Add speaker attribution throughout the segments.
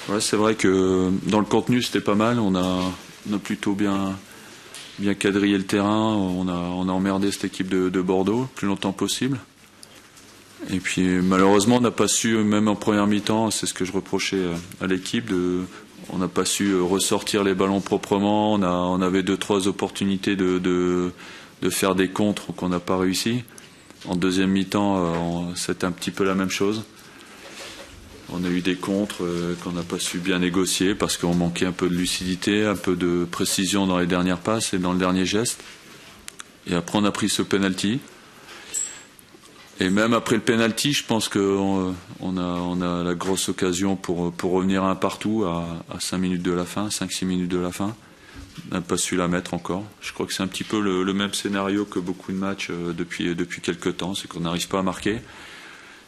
Speaker 1: Ouais, c'est vrai que dans le contenu c'était pas mal. On a plutôt bien quadrillé le terrain. On a emmerdé cette équipe de Bordeaux le plus longtemps possible. Et puis malheureusement on n'a pas su, même en première mi-temps, c'est ce que je reprochais à l'équipe, on n'a pas su ressortir les ballons proprement. On avait 2-3 opportunités de faire des contres qu'on n'a pas réussi. En deuxième mi-temps, c'était un petit peu la même chose. On a eu des contres qu'on n'a pas su bien négocier parce qu'on manquait un peu de lucidité, un peu de précision dans les dernières passes et dans le dernier geste. Et après, on a pris ce penalty. Et même après le penalty, je pense qu'on a la grosse occasion pour revenir à un partout à 5 minutes de la fin, 5-6 minutes de la fin. On n'a pas su la mettre encore. Je crois que c'est un petit peu le même scénario que beaucoup de matchs depuis quelques temps, c'est qu'on n'arrive pas à marquer.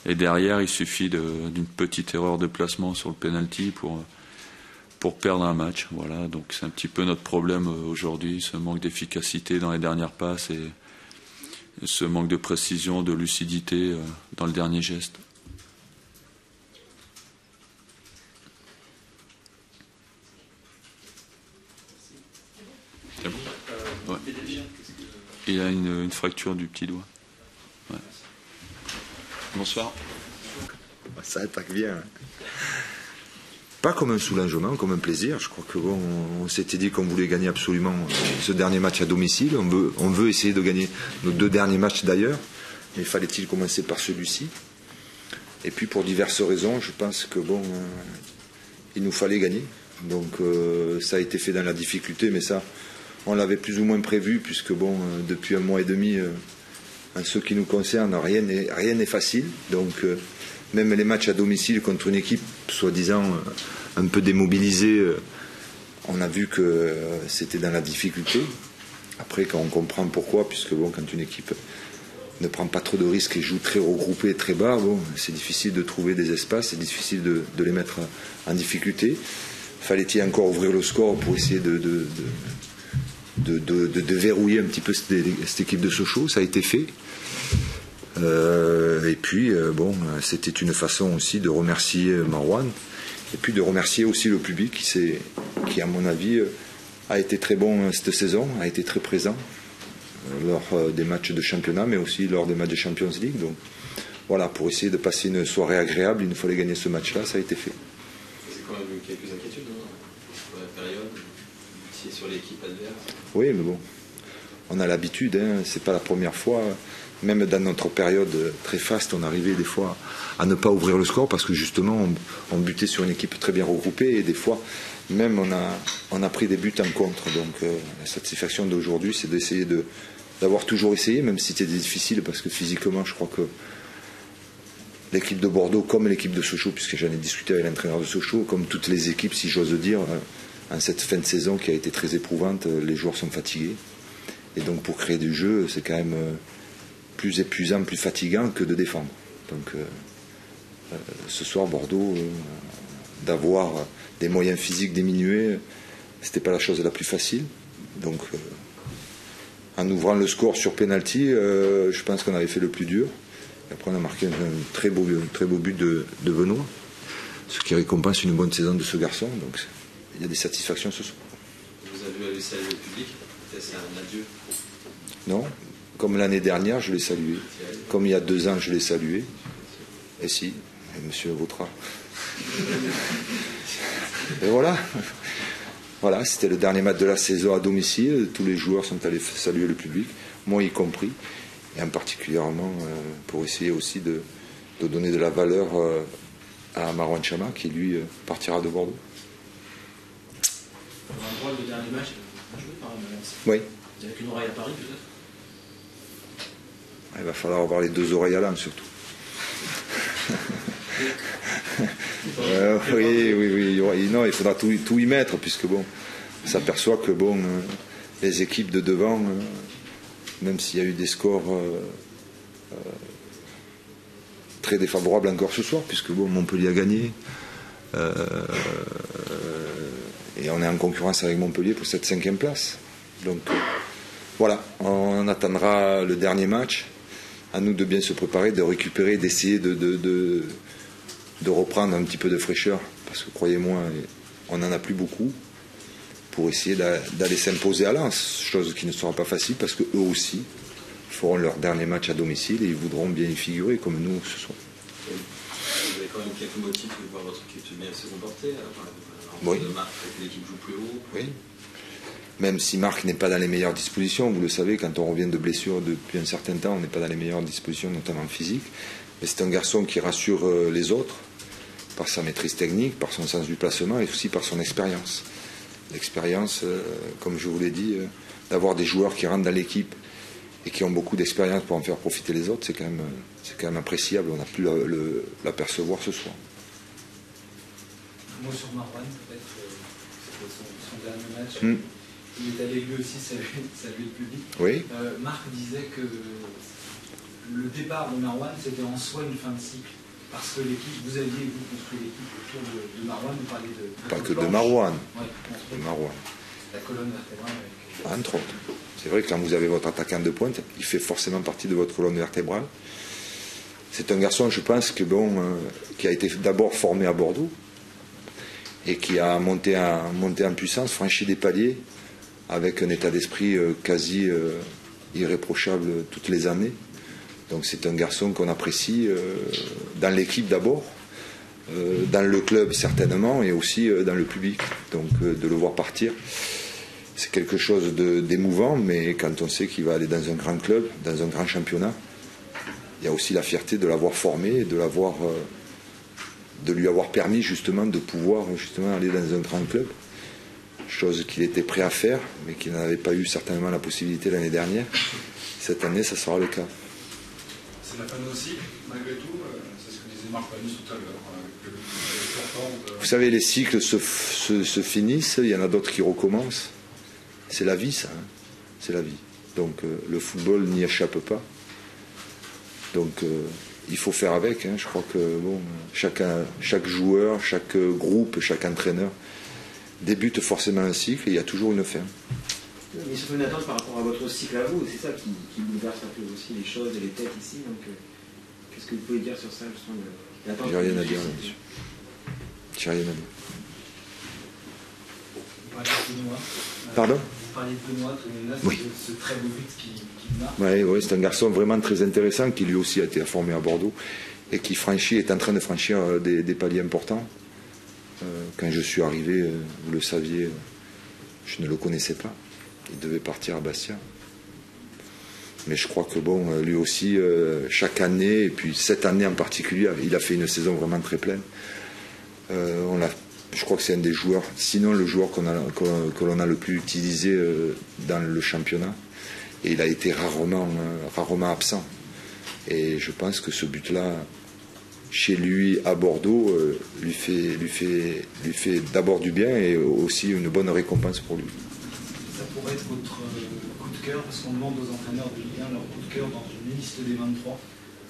Speaker 1: Et derrière, il suffit d'une petite erreur de placement sur le penalty pour perdre un match. Voilà, donc c'est un petit peu notre problème aujourd'hui, ce manque d'efficacité dans les dernières passes et ce manque de précision, de lucidité dans le dernier geste. C'est bon ? Ouais. Il a une fracture du petit doigt. Ouais. Bonsoir.
Speaker 2: Ça attaque bien. Pas comme un soulagement, comme un plaisir. Je crois que bon, on s'était dit qu'on voulait gagner absolument ce dernier match à domicile. On veut essayer de gagner nos 2 derniers matchs d'ailleurs. Mais fallait-il commencer par celui-ci? Et puis pour diverses raisons, je pense que bon, il nous fallait gagner. Donc ça a été fait dans la difficulté, mais ça, on l'avait plus ou moins prévu, puisque bon, depuis 1 mois et demi, en ce qui nous concerne, rien n'est facile. Donc même les matchs à domicile contre une équipe soi-disant un peu démobilisée, on a vu que c'était dans la difficulté. Après, quand on comprend pourquoi, puisque bon, quand une équipe ne prend pas trop de risques et joue très regroupé, très bas, bon, c'est difficile de trouver des espaces, c'est difficile de les mettre en difficulté. Fallait-il encore ouvrir le score pour essayer de verrouiller un petit peu cette équipe de Sochaux? Ça a été fait. Et puis, bon, c'était une façon aussi de remercier Marouane et puis de remercier aussi le public qui à mon avis, a été très bon cette saison, a été très présent lors des matchs de championnat, mais aussi lors des matchs de Champions League. Donc, voilà, pour essayer de passer une soirée agréable, il nous fallait gagner ce match-là, ça a été fait.
Speaker 3: C'est quand même eu quelques inquiétudes sur la période, sur l'équipe adverse.
Speaker 2: Oui, mais bon, on a l'habitude, hein, c'est pas la première fois. Même dans notre période très faste, on arrivait des fois à ne pas ouvrir le score parce que justement on butait sur une équipe très bien regroupée et des fois même on a pris des buts en contre. Donc la satisfaction d'aujourd'hui, c'est d'essayer d'avoir toujours essayé, même si c'était difficile parce que physiquement je crois que l'équipe de Bordeaux comme l'équipe de Sochaux, puisque j'en ai discuté avec l'entraîneur de Sochaux, comme toutes les équipes si j'ose dire, en cette fin de saison qui a été très éprouvante, les joueurs sont fatigués et donc pour créer du jeu c'est quand même plus épuisant, plus fatigant que de défendre. Donc ce soir Bordeaux, d'avoir des moyens physiques diminués, c'était pas la chose la plus facile. Donc en ouvrant le score sur penalty, je pense qu'on avait fait le plus dur. Et après on a marqué un très beau but de Benoît, ce qui récompense une bonne saison de ce garçon. Donc il y a des satisfactions ce soir.
Speaker 3: Vous avez allé saluer le public? C'est un adieu?
Speaker 2: Non. Comme l'année dernière, je l'ai salué. Comme il y a 2 ans, je l'ai salué. Et si, et monsieur Vautrat. Et voilà. Voilà, c'était le dernier match de la saison à domicile. Tous les joueurs sont allés saluer le public, moi y compris. Et en particulièrement pour essayer aussi de donner de la valeur à Marouane Chama, qui lui partira de Bordeaux.
Speaker 4: On va voir le dernier match, joué par
Speaker 2: Oui.
Speaker 4: Avec une oreille à Paris peut-être?
Speaker 2: Il va falloir avoir les 2 oreilles à l'âne surtout. Oui. Non, il faudra tout y mettre, puisque bon, on s'aperçoit que bon, les équipes de devant, même s'il y a eu des scores très défavorables encore ce soir, puisque bon, Montpellier a gagné. Et on est en concurrence avec Montpellier pour cette 5e place. Donc voilà, on attendra le dernier match. À nous de bien se préparer, de récupérer, d'essayer de de reprendre un petit peu de fraîcheur, parce que croyez-moi, on n'en a plus beaucoup, pour essayer d'aller s'imposer à Lens, chose qui ne sera pas facile, parce qu'eux aussi feront leur dernier match à domicile et ils voudront bien y figurer, comme nous ce soir.
Speaker 3: Vous avez quand même quelques motifs de voir votre équipe bien se comporter.
Speaker 2: Oui.
Speaker 3: De Marc, l'équipe joue plus haut.
Speaker 2: Oui. Même si Marc n'est pas dans les meilleures dispositions, vous le savez, quand on revient de blessure depuis un certain temps, on n'est pas dans les meilleures dispositions, notamment physiques. Mais c'est un garçon qui rassure les autres par sa maîtrise technique, par son sens du placement et aussi par son expérience. L'expérience, comme je vous l'ai dit, d'avoir des joueurs qui rentrent dans l'équipe et qui ont beaucoup d'expérience pour en faire profiter les autres, c'est quand même appréciable. On a pu l'apercevoir ce soir.
Speaker 5: Un mot sur Marouane, peut-être, c'était son dernier match. Il est allé lui aussi saluer le public.
Speaker 2: Oui.
Speaker 5: Marc disait que le départ de Marouane, c'était en soi une fin de cycle. Parce que l'équipe, vous aviez construit l'équipe autour de Marouane, vous parliez de...
Speaker 2: Pas que de Marouane.
Speaker 5: Ouais,
Speaker 2: de Marouane.
Speaker 5: La colonne vertébrale avec...
Speaker 2: Entre autres. C'est vrai que quand vous avez votre attaquant de pointe, il fait forcément partie de votre colonne vertébrale. C'est un garçon, je pense, qui a été d'abord formé à Bordeaux et qui a monté en puissance, franchi des paliers avec un état d'esprit quasi irréprochable toutes les années. Donc c'est un garçon qu'on apprécie dans l'équipe d'abord, dans le club certainement et aussi dans le public. Donc de le voir partir, c'est quelque chose d'émouvant, mais quand on sait qu'il va aller dans un grand club, dans un grand championnat, il y a aussi la fierté de l'avoir formé et de lui avoir permis justement de pouvoir aller dans un grand club. Chose qu'il était prêt à faire, mais qu'il n'avait pas eu certainement la possibilité l'année dernière. Cette année, ça sera le cas.
Speaker 6: C'est la fin de nos cycles, malgré tout. C'est ce que disait Marc Panus tout à l'heure.
Speaker 2: Vous savez, les cycles se finissent, il y en a d'autres qui recommencent. C'est la vie, ça. Hein. C'est la vie. Donc le football n'y échappe pas. Donc il faut faire avec. Hein. Je crois que chaque joueur, chaque groupe, chaque entraîneur débute forcément un cycle et il y a toujours une fin.
Speaker 4: Mais surtout une attente par rapport à votre cycle à vous, c'est ça qui bouleverse un peu aussi les choses et les têtes ici. Donc, qu'est-ce que vous pouvez dire sur ça justement?
Speaker 2: J'ai rien à dire là-dessus. J'ai rien à dire.
Speaker 5: Vous parlez de Benoît.
Speaker 2: Pardon?
Speaker 5: Vous parlez de Benoît,
Speaker 2: oui.
Speaker 5: Ce très beau but qui marque.
Speaker 2: Oui, c'est un garçon vraiment très intéressant qui lui aussi a été formé à Bordeaux et qui est en train de franchir des paliers importants. Quand je suis arrivé, vous le saviez, je ne le connaissais pas. Il devait partir à Bastia. Mais je crois que lui aussi, chaque année, et puis cette année en particulier, il a fait une saison vraiment très pleine. Je crois que c'est un des joueurs, sinon le joueur que l'on a le plus utilisé dans le championnat. Et il a été rarement absent. Et je pense que ce but-là, chez lui à Bordeaux, lui fait d'abord du bien et aussi une bonne récompense pour lui.
Speaker 5: Ça pourrait être votre coup de cœur, parce qu'on demande aux entraîneurs de Ligue 1 leur coup de cœur dans une liste des 23,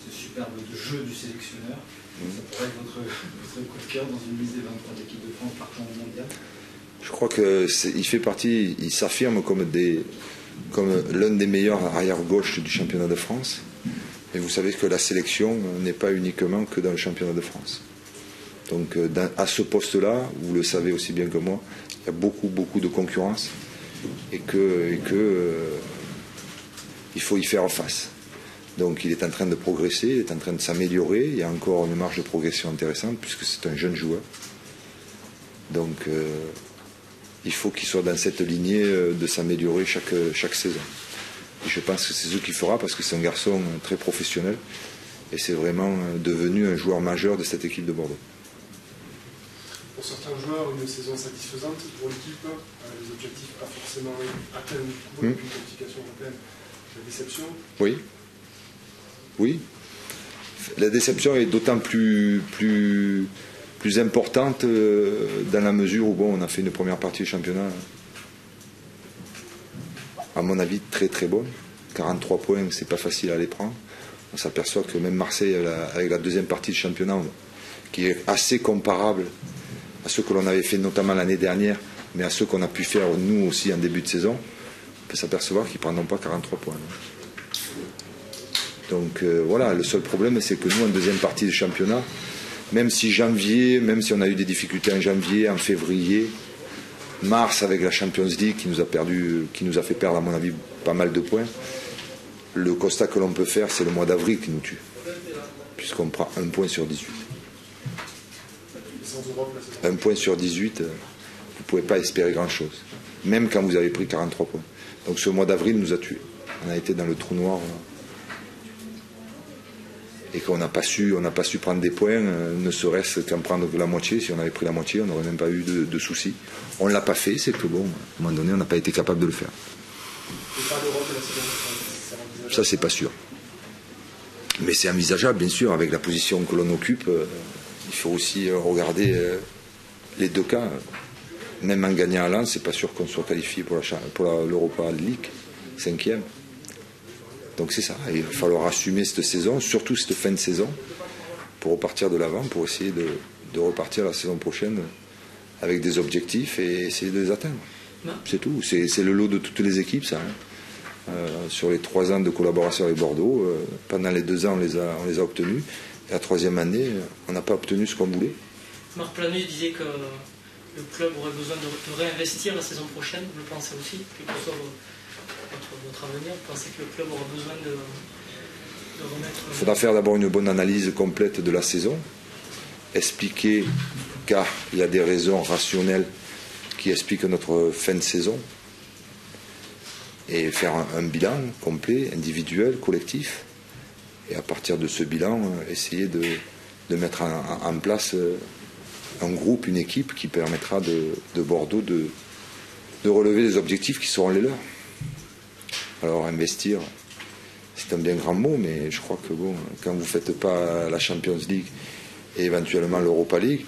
Speaker 5: ce superbe jeu du sélectionneur. Ça pourrait être votre coup de cœur dans une liste des 23 d'équipe de France partant au mondial.
Speaker 2: Je crois qu'il fait partie, il s'affirme comme l'un des meilleurs arrière-gauche du championnat de France. Et vous savez que la sélection n'est pas uniquement que dans le championnat de France. Donc à ce poste-là, vous le savez aussi bien que moi, il y a beaucoup de concurrence et il faut y faire face. Donc il est en train de progresser, il est en train de s'améliorer, il y a encore une marge de progression intéressante puisque c'est un jeune joueur. Donc il faut qu'il soit dans cette lignée de s'améliorer chaque saison. Et je pense que c'est ce qu'il fera parce que c'est un garçon très professionnel et c'est vraiment devenu un joueur majeur de cette équipe de Bordeaux.
Speaker 6: Pour certains joueurs, une saison satisfaisante pour l'équipe, les objectifs pas forcément atteints du coup avec une qualification européenne. La déception?
Speaker 2: Oui. La déception est d'autant plus importante dans la mesure où on a fait une première partie du championnat à mon avis très très bonne. 43 points, c'est pas facile à les prendre. On s'aperçoit que même Marseille, avec la deuxième partie du championnat, qui est assez comparable à ce que l'on avait fait notamment l'année dernière, mais à ce qu'on a pu faire nous aussi en début de saison, on peut s'apercevoir qu'ils ne prendront pas 43 points. Donc voilà, le seul problème c'est que nous en deuxième partie du championnat, même si on a eu des difficultés en janvier, en février, mars avec la Champions League qui nous a fait perdre à mon avis pas mal de points, le constat que l'on peut faire, c'est le mois d'avril qui nous tue, puisqu'on prend 1 point sur 18. 1 point sur 18, vous ne pouvez pas espérer grand-chose, même quand vous avez pris 43 points. Donc ce mois d'avril nous a tués. On a été dans le trou noir et qu'on n'a pas su prendre des points, ne serait-ce qu'en prendre la moitié. Si on avait pris la moitié, on n'aurait même pas eu de soucis. On ne l'a pas fait, c'est que bon, à un moment donné, on n'a pas été capable de le faire. Ça, c'est pas sûr. Mais c'est envisageable, bien sûr, avec la position que l'on occupe. Il faut aussi regarder les 2 cas. Même en gagnant à Lens, c'est pas sûr qu'on soit qualifié pour l'Europa League, 5e. Donc c'est ça, il va falloir assumer cette saison, surtout cette fin de saison, pour repartir de l'avant, pour essayer de repartir la saison prochaine avec des objectifs et essayer de les atteindre. C'est tout, c'est le lot de toutes les équipes, ça. Sur les 3 ans de collaboration avec Bordeaux, pendant les 2 ans, on les a obtenus. Et la 3e année, on n'a pas obtenu ce qu'on voulait.
Speaker 7: Marc Planet disait que le club aurait besoin de réinvestir la saison prochaine, vous le pensez aussi, quel que soit votre avenir, vous pensez que le club aura besoin de remettre...
Speaker 2: Il faudra faire d'abord une bonne analyse complète de la saison, expliquer, car il y a des raisons rationnelles qui expliquent notre fin de saison, et faire un bilan complet, individuel, collectif, et à partir de ce bilan, essayer de mettre en place un groupe, une équipe qui permettra de Bordeaux de relever les objectifs qui seront les leurs. Alors investir, c'est un bien grand mot, mais je crois que bon, quand vous ne faites pas la Champions League et éventuellement l'Europa League,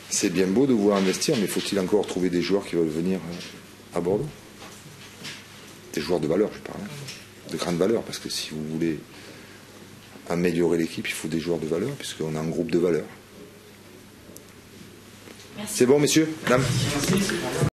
Speaker 2: c'est bien beau de vouloir investir, mais faut-il encore trouver des joueurs qui veulent venir à Bordeaux? Des joueurs de valeur, je parle, de grande valeur, parce que si vous voulez améliorer l'équipe, il faut des joueurs de valeur, puisqu'on a un groupe de valeur. C'est bon, messieurs, dames?